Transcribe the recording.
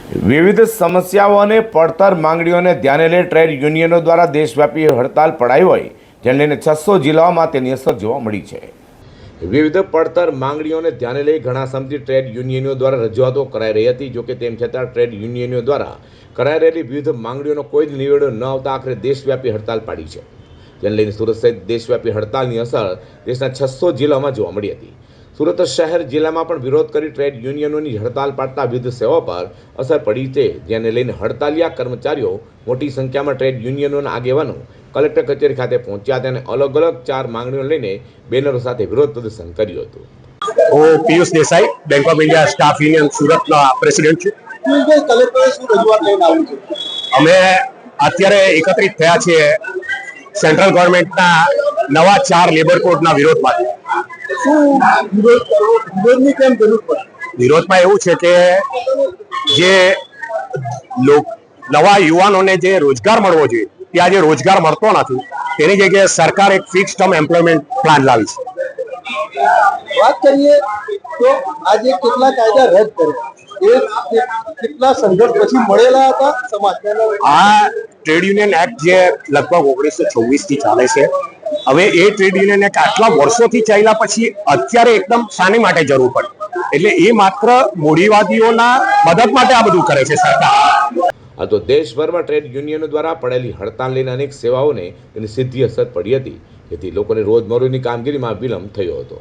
વિવિધ સમસ્યાઓ અને પડતર માંગણીઓને ધ્યાને લઈ ટ્રેડ યુનિયનો દ્વારા દેશવ્યાપી હડતાલ પડાઈ હોય, જેને લઈને 600 જિલ્લાઓમાં તેની અસર જોવા મળી છે. વિવિધ પડતર માંગણીઓને ધ્યાને લઈ ઘણા સમયથી ટ્રેડ યુનિયનો દ્વારા રજૂઆતો કરાઈ રહી હતી. જોકે તેમ છતાં ટ્રેડ યુનિયનો દ્વારા કરાઈ રહેલી વિવિધ માંગણીઓનો કોઈ જ નિવેડો ન આવતા આખરે દેશવ્યાપી હડતાલ પાડી છે. જેને લઈને સુરત સહિત દેશવ્યાપી હડતાલની અસર દેશના 600 જિલ્લાઓમાં જોવા મળી હતી. સુરત શહેર જિલ્લામાં પણ વિરોધ કરી ટ્રેડ યુનિયનોની હડતાલ પાડતા વિવિધ સેવાઓ પર અસર પડી છે. જેને લઈને હડતાલિયા કર્મચારીઓ મોટી સંખ્યામાં ટ્રેડ યુનિયનોના આગેવાનો કલેક્ટર કચેરી ખાતે પહોંચ્યા હતા અને અલગ અલગ 4 માંગણીઓ લઈને બેનરો સાથે વિરોધ પ્રદર્શન કર્યું હતું. હું Piyush Desai, bank of India staff union સુરતના પ્રેસિડેન્ટ છું. અમે અત્યારે એકત્રિત થયા છીએ સેન્ટ્રલ ગવર્મેન્ટના નવા 4 લેબર કોડના વિરોધમાં. વિરોધમાં એવું છે કે જે નવા યુવાનોને જે રોજગાર મળવો જોઈએ ત્યાં જે રોજગાર મળતો નથી, તેની જગ્યાએ સરકાર એક ફિક્સ ટર્મ એમ્પ્લોયમેન્ટ પ્લાન લાવી છે. વાત કરીએ તો આજે કેટલા કાયદા રદ કર્યા, કેટલા સંઘર્ષ પછી મળેલા હતા સમાજને. આ ટ્રેડ યુનિયન એક્ટ જે લગભગ 1926 થી ચાલે છે, હવે એ ટ્રેડ યુનિયન એક્ટ આટલા વર્ષોથી ચાલ્યા પછી અત્યારે એકદમ શાની માટે જરૂર પડે? એટલે એ માત્ર મૂડીવાદીઓના મદદ માટે આ બધું કરે છે સરકાર. આ તો દેશભરમાં ટ્રેડ યુનિયનો દ્વારા પડેલી હડતાલ લઈને અનેક સેવાઓને તેની સીધી અસર પડી હતી, જેથી લોકોને રોજમરોની કામગીરીમાં વિલંબ થયો હતો.